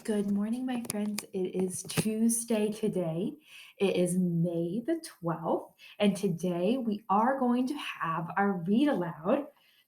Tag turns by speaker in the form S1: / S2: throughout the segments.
S1: Good morning, my friends. It is Tuesday today. It is May the 12th, and today we are going to have our read aloud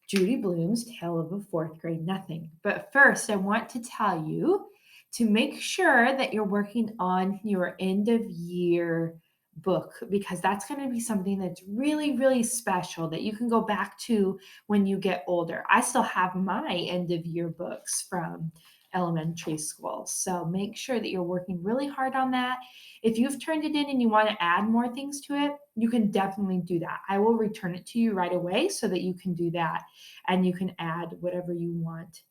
S1: Judy Blume's Tale of a Fourth Grade Nothing. But first, I want to tell you to make sure that you're working on your end of year book because that's going to be something that's really, really special that you can go back to when you get older. I still have my end of year books from elementary school. So make sure that you're working really hard on that. If you've turned it in and you want to add more things to it, you can definitely do that. I will return it to you right away so that you can do that and you can add whatever you want.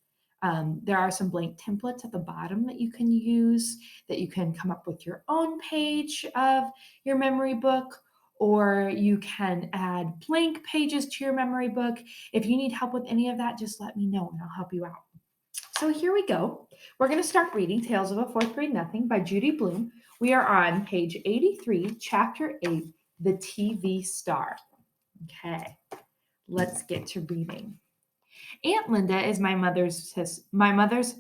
S1: There are some blank templates at the bottom that you can use, that you can come up with your own page of your memory book, or you can add blank pages to your memory book. If you need help with any of that, just let me know and I'll help you out. So here we go. We're going to start reading Tales of a Fourth Grade Nothing by Judy Blume. We are on page 83, chapter 8, The TV Star. Okay, let's get to reading. Aunt Linda is my mother's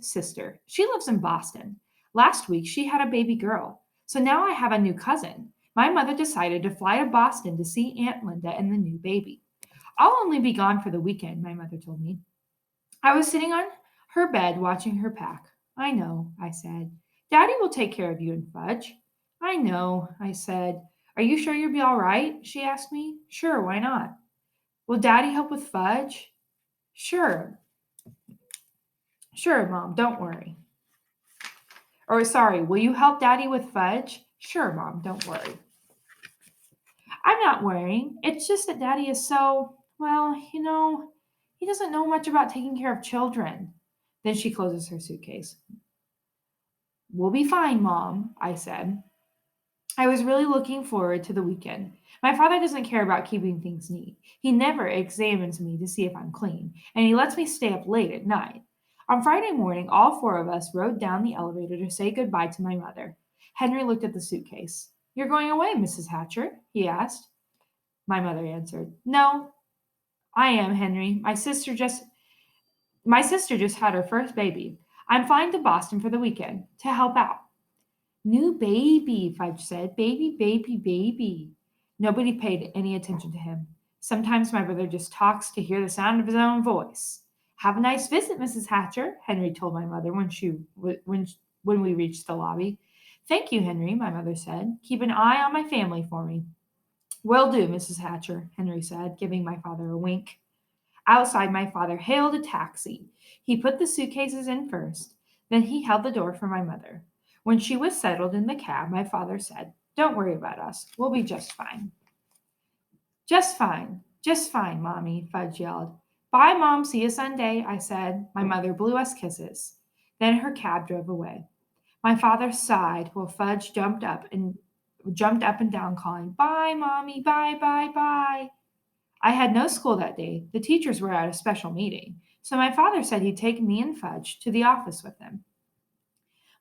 S1: sister. She lives in Boston. Last week she had a baby girl. So now I have a new cousin. My mother decided to fly to Boston to see Aunt Linda and the new baby. I'll only be gone for the weekend, my mother told me. I was sitting on her bed watching her pack. I know, I said. Daddy will take care of you and Fudge. I know, I said. Are you sure you'll be all right? She asked me. Sure, why not? Will Daddy help with Fudge? Sure, sure, Mom, don't worry. Or sorry, will you help Daddy with Fudge? Sure, Mom, don't worry. I'm not worrying. It's just that Daddy is so, well, he doesn't know much about taking care of children. Then she closes her suitcase. We'll be fine, Mom, I said. I was really looking forward to the weekend. My father doesn't care about keeping things neat. He never examines me to see if I'm clean, and he lets me stay up late at night. On Friday morning, all four of us rode down the elevator to say goodbye to my mother. Henry looked at the suitcase. You're going away, Mrs. Hatcher? He asked. My mother answered, No, I am, Henry. My sister just had her first baby. I'm flying to Boston for the weekend to help out. New baby, Fudge said. Baby, baby, baby. Nobody paid any attention to him. Sometimes my brother just talks to hear the sound of his own voice. Have a nice visit, Mrs. Hatcher, Henry told my mother when we reached the lobby. Thank you, Henry, my mother said. Keep an eye on my family for me. Will do, Mrs. Hatcher, Henry said, giving my father a wink. Outside, my father hailed a taxi. He put the suitcases in first, then he held the door for my mother. When she was settled in the cab, my father said, Don't worry about us. We'll be just fine. Just fine, Mommy, Fudge yelled. Bye, Mom. See you Sunday, I said. My mother blew us kisses. Then her cab drove away. My father sighed while Fudge jumped up and down, calling, Bye, Mommy, bye, bye, bye. I had no school that day. The teachers were at a special meeting, so my father said he'd take me and Fudge to the office with him.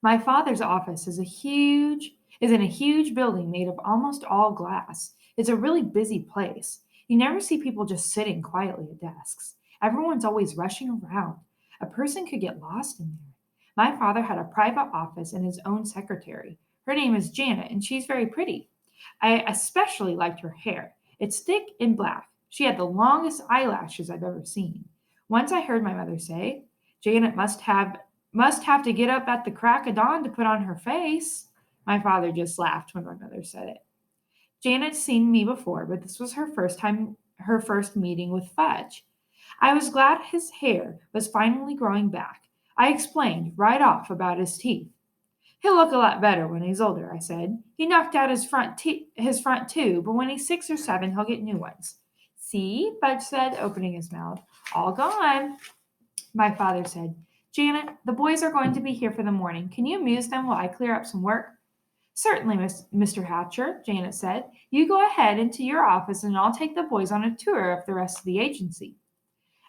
S1: My father's office is in a huge building made of almost all glass. It's a really busy place. You never see people just sitting quietly at desks. Everyone's always rushing around. A person could get lost in there. My father had a private office and his own secretary. Her name is Janet, and she's very pretty. I especially liked her hair. It's thick and black. She had the longest eyelashes I've ever seen. Once I heard my mother say, Janet must have to get up at the crack of dawn to put on her face. My father just laughed when my mother said it. Janet's seen me before, but this was her first meeting with Fudge. I was glad his hair was finally growing back. I explained right off about his teeth. He'll look a lot better when he's older, I said. He knocked out his front too, but when he's 6 or 7, he'll get new ones. See, Fudge said, opening his mouth. All gone. My father said, Janet, the boys are going to be here for the morning. Can you amuse them while I clear up some work? Certainly, Mr. Hatcher, Janet said. You go ahead into your office and I'll take the boys on a tour of the rest of the agency.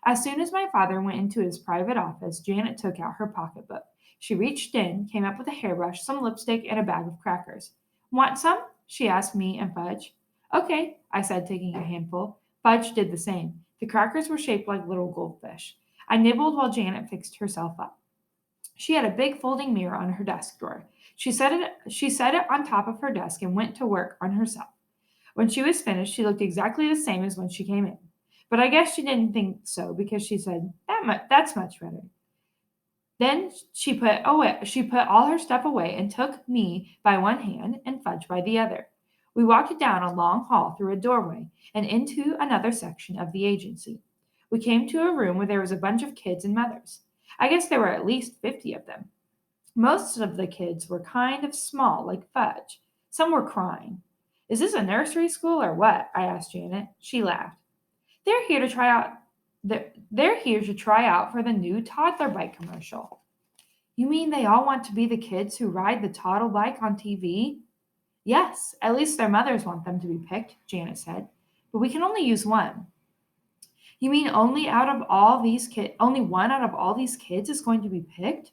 S1: As soon as my father went into his private office, Janet took out her pocketbook. She reached in, came up with a hairbrush, some lipstick, and a bag of crackers. Want some? She asked me and Fudge. Okay, I said, taking a handful. Fudge did the same. The crackers were shaped like little goldfish. I nibbled while Janet fixed herself up. She had a big folding mirror on her desk drawer. She set it on top of her desk and went to work on herself. When she was finished, she looked exactly the same as when she came in. But I guess she didn't think so because she said, that's much better. Then she put all her stuff away and took me by one hand and Fudge by the other. We walked down a long hall through a doorway and into another section of the agency. We came to a room where there was a bunch of kids and mothers. I guess there were at least 50 of them. Most of the kids were kind of small, like Fudge. Some were crying. Is this a nursery school or what? I asked Janet. She laughed. They're here to try out they're here to try out for the new toddler bike commercial. You mean they all want to be the kids who ride the toddle bike on TV? Yes, at least their mothers want them to be picked, Janet said. But we can only use one. You mean only one out of all these kids is going to be picked?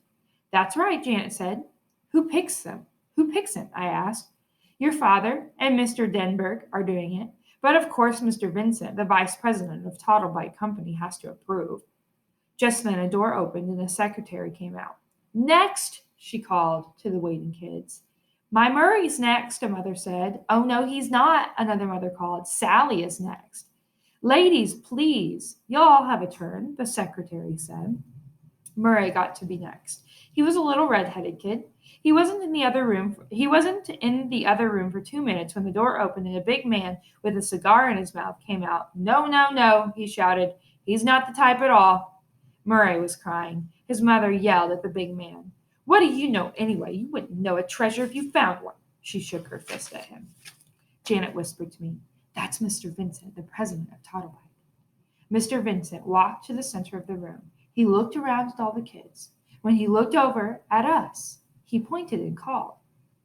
S1: That's right, Janet said. Who picks them? Who picks him? I asked. Your father and Mr. Denberg are doing it, but of course Mr. Vincent, the vice president of Toddlebike Company, has to approve. Just then a door opened and a secretary came out. Next, she called to the waiting kids. My Murray's next, a mother said. Oh, no, he's not, another mother called. Sally is next. Ladies, please, you'll all have a turn, the secretary said. Murray got to be next. He was a little red-headed kid. He wasn't in the other room for 2 minutes when the door opened and a big man with a cigar in his mouth came out. No, no, no, he shouted. He's not the type at all. Murray was crying. His mother yelled at the big man. What do you know anyway? You wouldn't know a treasure if you found one. She shook her fist at him. Janet whispered to me, That's Mr. Vincent, the president of Toddlebike. Mr. Vincent walked to the center of the room. He looked around at all the kids. When he looked over at us, he pointed and called.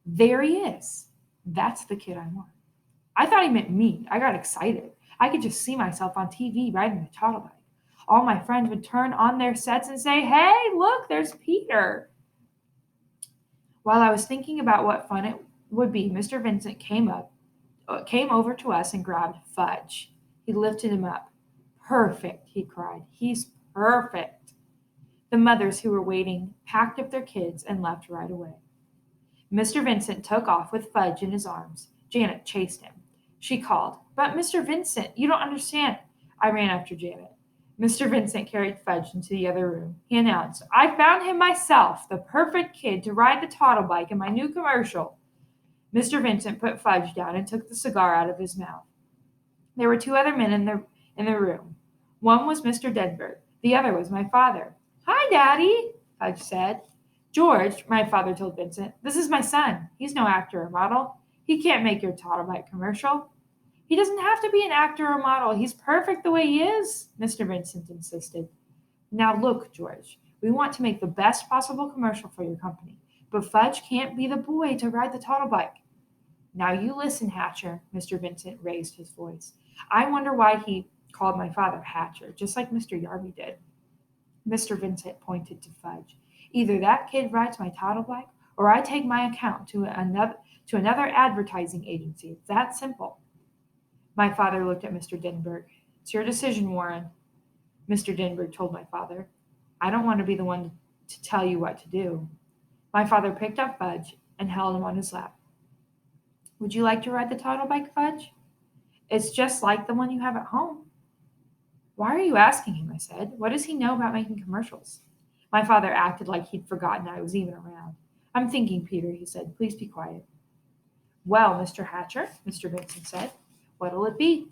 S1: There he is. That's the kid I want. I thought he meant me. I got excited. I could just see myself on TV riding a toddle bike. All my friends would turn on their sets and say, Hey, look, there's Peter. While I was thinking about what fun it would be, Mr. Vincent came over to us and grabbed Fudge. He lifted him up. Perfect, he cried. He's perfect. The mothers who were waiting packed up their kids and left right away. Mr. Vincent took off with Fudge in his arms. Janet chased him. She called, But Mr. Vincent, you don't understand. I ran after Janet. Mr. Vincent carried Fudge into the other room. He announced, I found him myself, the perfect kid to ride the toddle bike in my new commercial. Mr. Vincent put Fudge down and took the cigar out of his mouth. There were two other men in the room. One was Mr. Denberg. The other was my father. Hi, Daddy, Fudge said. George, my father told Vincent, this is my son. He's no actor or model. He can't make your toddle bike commercial. He doesn't have to be an actor or model. He's perfect the way he is, Mr. Vincent insisted. Now look, George, we want to make the best possible commercial for your company, but Fudge can't be the boy to ride the toddle bike. Now you listen, Hatcher, Mr. Vincent raised his voice. I wonder why he called my father Hatcher, just like Mr. Yarby did. Mr. Vincent pointed to Fudge. Either that kid rides my toddle bike, or I take my account to another advertising agency. It's that simple. My father looked at Mr. Denberg. It's your decision, Warren. Mr. Denberg told my father. I don't want to be the one to tell you what to do. My father picked up Fudge and held him on his lap. Would you like to ride the toddle bike, Fudge? It's just like the one you have at home. Why are you asking him? I said. What does he know about making commercials? My father acted like he'd forgotten I was even around. I'm thinking, Peter, he said. Please be quiet. Well, Mr. Hatcher, Mr. Vincent said, what'll it be?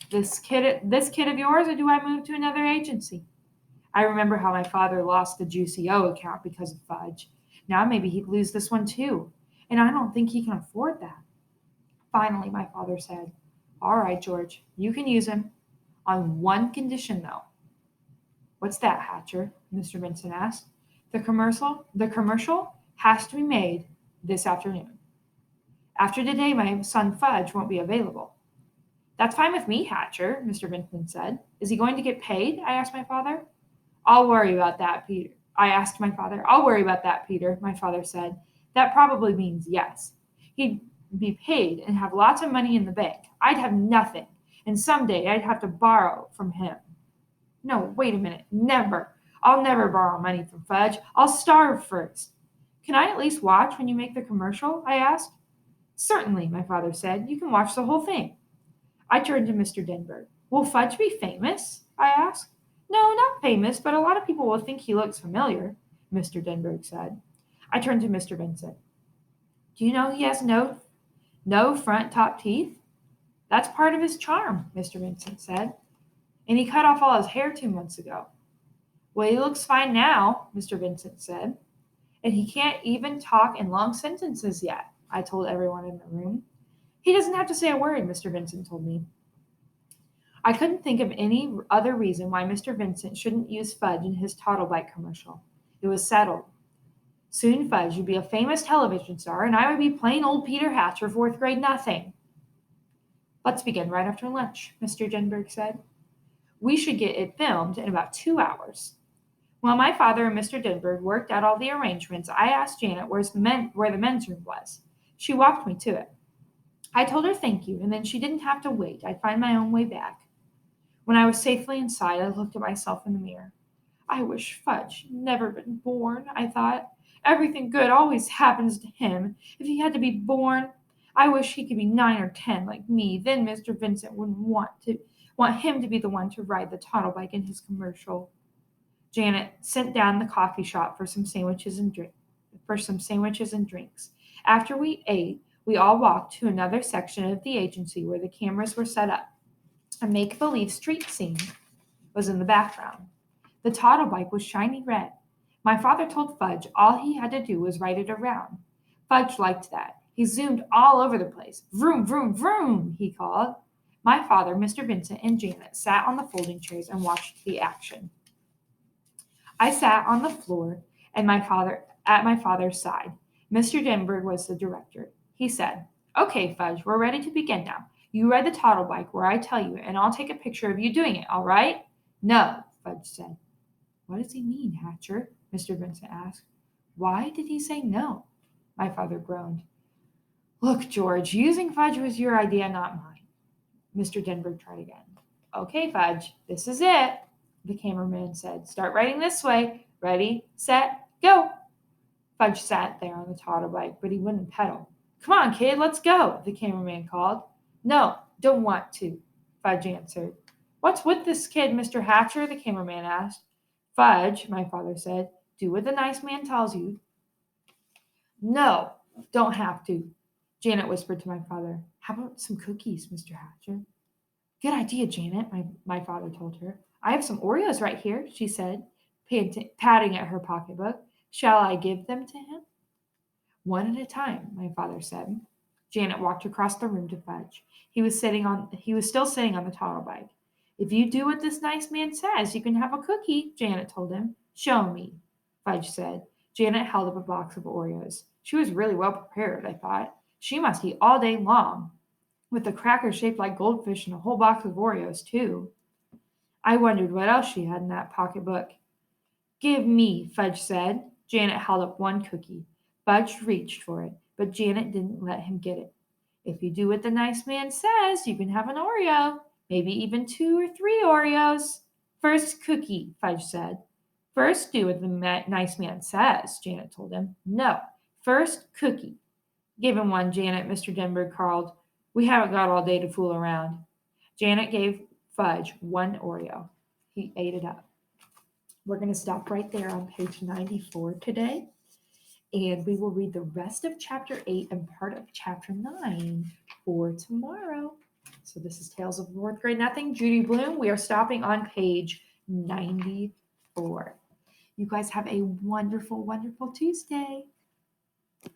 S1: This kid of yours, or do I move to another agency? I remember how my father lost the Juicy O account because of Fudge. Now maybe he'd lose this one too, and I don't think he can afford that. Finally, my father said, All right, George, you can use him. On one condition, though. What's that, Hatcher? Mr. Vincent asked. The commercial has to be made this afternoon. After today, my son Fudge won't be available. That's fine with me, Hatcher, Mr. Vincent said. Is he going to get paid? I asked my father. I'll worry about that, Peter. I'll worry about that, Peter, my father said. That probably means yes. He'd be paid and have lots of money in the bank. I'd have nothing, and someday I'd have to borrow from him. No, wait a minute. Never. I'll never borrow money from Fudge. I'll starve first. Can I at least watch when you make the commercial? I asked. Certainly, my father said. You can watch the whole thing. I turned to Mr. Denberg. Will Fudge be famous? I asked. No, not famous, but a lot of people will think he looks familiar, Mr. Denberg said. I turned to Mr. Vincent. Do you know he has no front top teeth? That's part of his charm, Mr. Vincent said. And he cut off all his hair 2 months ago. Well, he looks fine now, Mr. Vincent said. And he can't even talk in long sentences yet, I told everyone in the room. He doesn't have to say a word, Mr. Vincent told me. I couldn't think of any other reason why Mr. Vincent shouldn't use Fudge in his Toddlebite commercial. It was settled. Soon Fudge would be a famous television star, and I would be plain old Peter Hatcher, fourth grade nothing. Let's begin right after lunch, Mr. Denberg said. We should get it filmed in about 2 hours. While my father and Mr. Denberg worked out all the arrangements, I asked Janet where the men's room was. She walked me to it. I told her thank you, and then she didn't have to wait. I'd find my own way back. When I was safely inside, I looked at myself in the mirror. I wish Fudge had never been born, I thought. Everything good always happens to him. If he had to be born, I wish he could be 9 or 10 like me. Then Mr. Vincent wouldn't want him to be the one to ride the Toddlebike in his commercial. Janet sent down the coffee shop for some sandwiches and drinks. After we ate, we all walked to another section of the agency where the cameras were set up. A make-believe street scene was in the background. The Toddlebike was shiny red. My father told Fudge all he had to do was ride it around. Fudge liked that. He zoomed all over the place. Vroom, vroom, vroom, he called. My father, Mr. Vincent, and Janet sat on the folding chairs and watched the action. I sat on the floor at my father's side. Mr. Denberg was the director. He said, Okay, Fudge, we're ready to begin now. You ride the Toddlebike where I tell you, and I'll take a picture of you doing it, all right? No, Fudge said. What does he mean, Hatcher? Mr. Vincent asked. Why did he say no? My father groaned. Look, George, using Fudge was your idea, not mine. Mr. Denberg tried again. Okay, Fudge, this is it, the cameraman said. Start riding this way. Ready, set, go. Fudge sat there on the Toddlebike, but he wouldn't pedal. Come on, kid, let's go, the cameraman called. No, don't want to, Fudge answered. What's with this kid, Mr. Hatcher? The cameraman asked. Fudge, my father said, do what the nice man tells you. No, don't have to, Janet whispered to my father. How about some cookies, Mr. Hatcher? Good idea, Janet, my father told her. I have some Oreos right here, she said, patting at her pocketbook. Shall I give them to him? One at a time, my father said. Janet walked across the room to Fudge. He was still sitting on the Toddlebike. If you do what this nice man says, you can have a cookie, Janet told him. Show me, Fudge said. Janet held up a box of Oreos. She was really well prepared, I thought. She must eat all day long, with the cracker shaped like goldfish and a whole box of Oreos, too. I wondered what else she had in that pocketbook. Give me, Fudge said. Janet held up one cookie. Fudge reached for it, but Janet didn't let him get it. If you do what the nice man says, you can have an Oreo, maybe even 2 or 3 Oreos. First cookie, Fudge said. First do what the nice man says, Janet told him. No, first cookie. Give him one, Janet, Mr. Denberg called. We haven't got all day to fool around. Janet gave Fudge one Oreo. He ate it up. We're going to stop right there on page 94 today, and we will read the rest of chapter 8 and part of chapter 9 for tomorrow. So this is Tales of Fourth Grade Nothing, Judy Blume. We are stopping on page 94. You guys have a wonderful, wonderful Tuesday.